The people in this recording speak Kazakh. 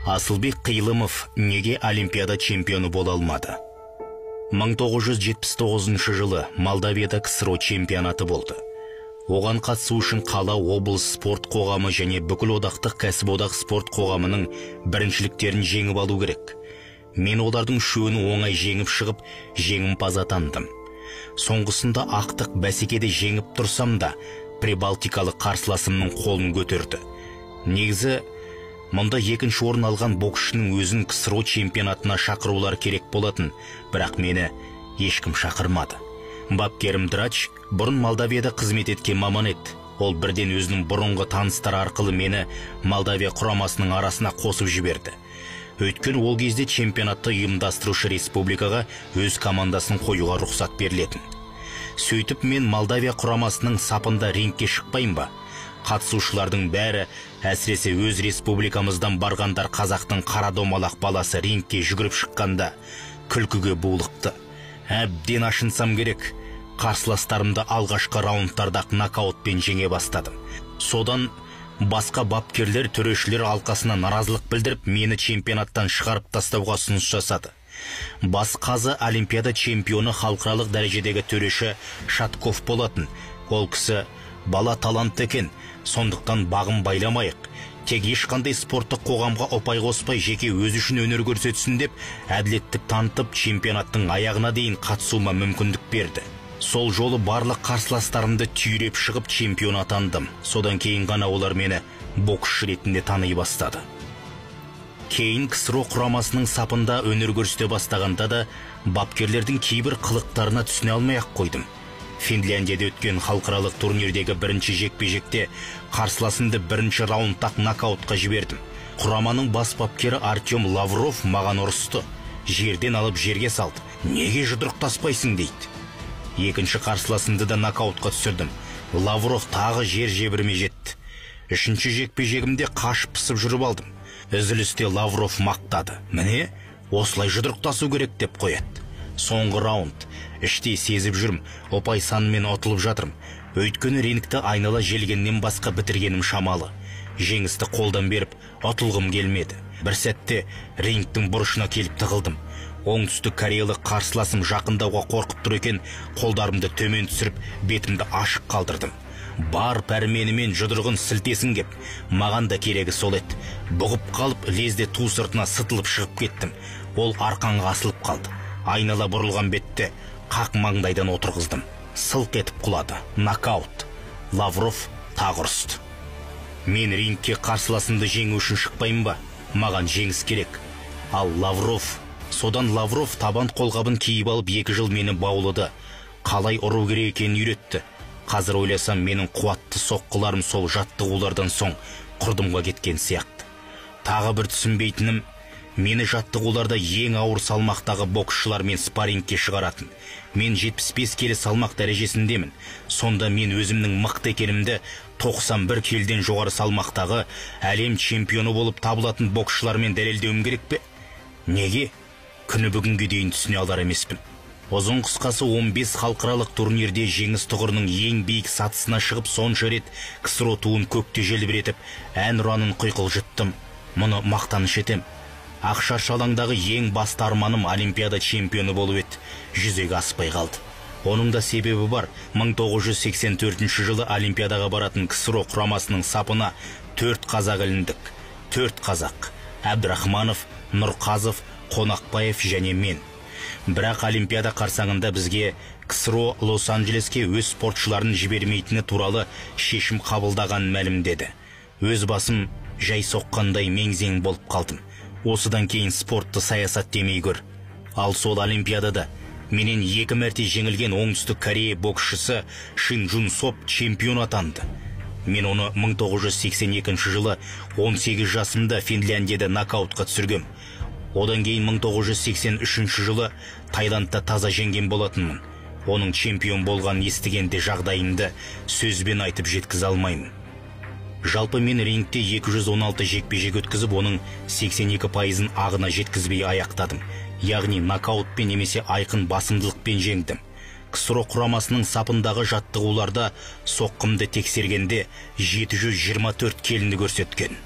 Асылбек Қилымов неге Олимпиада чемпионы бола алмады? 1979 жылы Молдовияда КСРО чемпионаты болды. Оған қатысу үшін қала, облыс спорт қоғамы және бүкіл одақтық кәсіподақ спорт қоғамының біріншіліктерін жеңіп алу керек. Мен олардың үшеуін оңай жеңіп шығып, жеңімпаз атандым. Соңғысында ақтық бәсекеде жеңіп тұрсам да, прибалтикалық қарсыласымның қолын көтерді. Негізі, мұнда екінші орын алған боксшының өзін КСРО чемпионатына шақырулар керек болатын, бірақ мені ешкім шақырмады. Бапкерім Драч бұрын Молдовияда қызмет еткен маман еді. Ол бірден өзінің бұрынғы таныстары арқылы мені Молдовия құрамасының арасына қосып жіберді. Өйткені ол кезде чемпионатты ұйымдастырушы республикаға өз командасын қоюға рұқсат берілетін. Сөйтіп мен Молдовия құрамасының сапында рингке шықпайын ба? Қатысушылардың бәрі, әсіресе өз республикамыздан барғандар қазақтың қара домалақ баласы рингке жүгіріп шыққанда күлкіге булықты. Әбден ашынсам керек. Қарсыластарымды алғашқы раундтарда нокаутпен жеңе бастадым. Содан басқа бапкерлер, төрешілер алқасына наразылық білдіріп, мені чемпионаттан шығарып тастауға ұсыныс жасады. Басқазы Олимпиада чемпионы халықаралық дәрежедегі төреші Шатков болатын. Ол кісі бала талантты екен, сондықтан бағым байламайық. Тек ешқандай спорттық қоғамға опай қоспай жеке өзі үшін өнер көрсетсін деп, әділеттік танытып, чемпионаттың аяғына дейін қатысуыма мүмкіндік берді. Сол жолы барлық қарсыластарымды түйреп шығып чемпион атандым. Содан кейін ғана олар мені боксшы ретінде тани бастады. Кейін КСРО құрамасының сапында өнер көрсете бастағанда да бапкерлердің кейбір қылықтарына түсіне алмай-ақ қойдым. Финляндияда өткен халықаралық турнирдегі бірінші жекпе-жекте қарсыласымды бірінші раундта нокаутқа жібердім. Құраманың бас бапкері Артем Лавров маған ұрысты. Жерден алып жерге салды. Неге жұдырықтаспайсың дейді. Екінші қарсыласымды да нокаутқа түсірдім. Лавров тағы жер жебірме жетті. Үшінші жекпе-жегімде қашып пысып жүріп алдым. Үзілісте Лавров мақтады. Міне, осылай жұдырықтасу керек деп қояды. Соңғы раунд. Іштей сезіп жүрім, опай санымен отылып жатырым. Өйткені рингті айнала желгеннен басқа бітіргенім шамалы. Жеңісті қолдан беріп, отылғым келмеді. Бір сәтте рингтің бұрышына келіп тығылдым. Оңтүстік кореялық қарсыласым жақындауға қорқып тұр екен, қолдарымды төмен түсіріп, бетімді ашық қалдырдым. Бар пәрменімен жұдырығын сілтесін кеп, маған да керегі сол еді. Бұғып қалып, лезде ту сыртына сытылып шығып кеттім. Ол арқанға асылып қалды. Айнала бұрылған бетте қақ маңдайдан отырғыздым. Сылқ етіп құлады. Нокаут. Лавров тағы ұрысты. Мен рингке қарсыласымды жеңу үшін шықпайын ба? Маған жеңіс керек. Ал Содан Лавров табан қолғабын киіп алып 2 жыл мені баулыды. Қалай ұру керек екенін үйретті. Қазір ойласам, менің қуатты соққыларым сол жаттығулардан соң құрдымға кеткен сияқты. Тағы бір түсінбейтінім, мені жаттығуларда ең ауыр салмақтағы боксшылармен спаррингке шығаратын. Мен 75 келі салмақ дәрежесіндемін. Сонда мен өзімнің мықты екенімді 91 келіден жоғары салмақтағы әлем чемпионы болып табылатын боксшылармен дәлелдеуім керек пе? Неге? Күні бүгінге дейін түсіне алар емеспін. Ұзын қысқасы 15 халықаралық турнирде жеңіс тұғырының ең биік сатысына шығып, сонша рет КСРО туын көкте желбіретіп, ән ұранын құйқылжыттым. Мұны мақтаныш етем. Ақшаршы алаңдағы ең басты арманым Олимпиада чемпионы болу еді. Жүзеге аспай қалды. Оның да себебі бар. 1984 жылы Олимпиадаға баратын КСРО құрамасының сапына 4 қазақ іліндік. 4 қазақ. Әбдірахманов, Нұрқазов, Қонақбаев және мен. Бірақ Олимпиада қарсаңында бізге КСРО Лос-Анджелеске өз спортшыларын жібермейтіні туралы шешім қабылдаған мәлімдеді. Өз басым жай соққандай меңзең болып қалдым. Осыдан кейін спортты саясат демей көр. Ал сол Олимпиадада менен 2 мәрте жеңілген оңтүстік Корея боксшысы Шин Джун Соп чемпион атанды. Мен оны 1982 жылы 18 жасымда Финляндияда нокаутқа түсіргем. Одан кейін 1983 жылы Тайландта таза жеңген болатынмын. Оның чемпион болған естігенде жағдайымды сөзбен айтып жеткізе алмаймын. Жалпы мен рингте 216 жекпе-жек өткізіп, оның 82%-ын ағына жеткізбей аяқтадым. Яғни нокаутпен немесе айқын басымдылықпен жеңдім. КСРО құрамасының сапындағы жаттығуларда соққымды тексергенде 724 келінді көрсеткен.